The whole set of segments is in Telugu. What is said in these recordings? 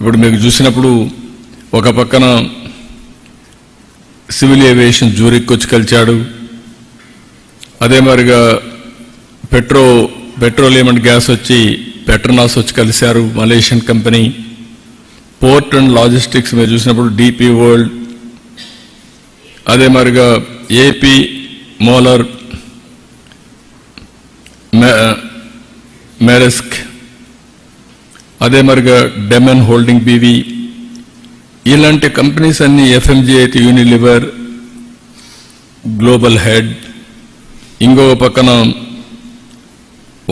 ఇప్పుడు మీకు చూసినప్పుడు ఒక పక్కన సివిల్ ఏవియేషన్ జూరిక్ వచ్చి కలిచాడు. అదే మరిగా పెట్రోలియం అండ్ గ్యాస్ వచ్చి పెట్రోనాస్ వచ్చి కలిశారు, Malaysian company. Port and logistics మీరు చూసినప్పుడు డిపి వరల్డ్, అదే మరిగా ఏపీ మోలర్, మెరెస్క్, అదే మరిగా డెమెన్ హోల్డింగ్ బీవీ, ఇలాంటి కంపెనీస్ అన్ని, ఎఫ్ఎంజీ అయితే యూనిలివర్, గ్లోబల్ హెడ్, ఇంకో పక్కన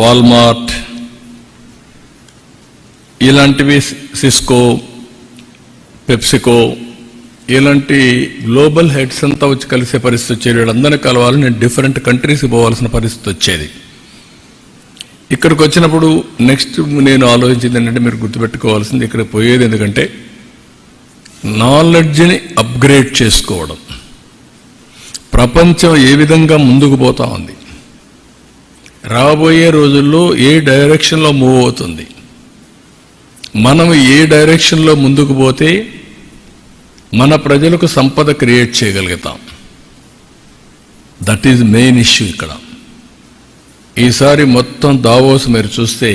వాల్మార్ట్, ఇలాంటివి సిస్కో, పెప్సికో, ఇలాంటి గ్లోబల్ హెడ్స్ అంతా వచ్చి కలిసే పరిస్థితి వచ్చేది. వీళ్ళందరినీ కలవాలి, నేను డిఫరెంట్ కంట్రీస్కి పోవాల్సిన పరిస్థితి వచ్చేది. ఇక్కడికి వచ్చినప్పుడు నెక్స్ట్ నేను ఆలోచించింది ఏంటంటే, మీరు గుర్తుపెట్టుకోవాల్సింది, ఇక్కడ పోయేది ఎందుకంటే నాలెడ్జ్ని అప్గ్రేడ్ చేసుకోవడం. ప్రపంచం ఏ విధంగా ముందుకు పోతా ఉంది, రాబోయే రోజుల్లో ఏ డైరెక్షన్లో మూవ్ అవుతుంది, మనం ఏ డైరెక్షన్లో ముందుకు పోతే మన ప్రజలకు సంపద క్రియేట్ చేయగలుగుతాం. దట్ ఈజ్ మెయిన్ ఇష్యూ ఇక్కడ. ఈసారి మొత్తం దావోస్ మీరు చూస్తే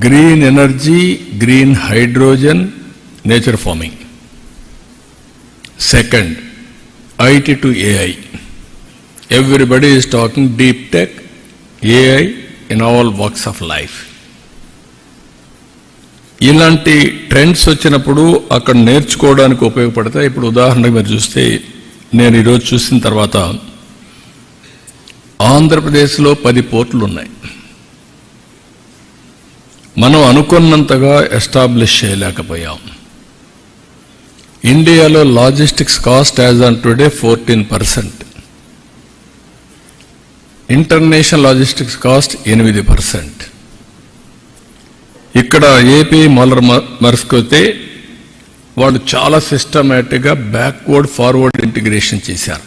green energy, green hydrogen, nature farming. Second, IT to AI. Everybody is talking deep tech, AI in all walks of life. ఇలాంటి ట్రెండ్స్ వచ్చినప్పుడు అక్కడ నేర్చుకోవడానికి ఉపయోగపడతాయి. ఇప్పుడు ఉదాహరణకు మీరు చూస్తే, నేను ఈరోజు చూసిన తర్వాత ఆంధ్రప్రదేశ్లో 10 పోర్టులు ఉన్నాయి. మనం అనుకున్నంతగా ఎస్టాబ్లిష్ చేయలేకపోయాం. ఇండియాలో logistics cost as on today 14%, international logistics cost 8%. ఇక్కడ ఏపీ మోలర్ మర్స్క్ అయితే వాళ్ళు చాలా సిస్టమేటిక్గా బ్యాక్వర్డ్ ఫార్వర్డ్ ఇంటిగ్రేషన్ చేశారు.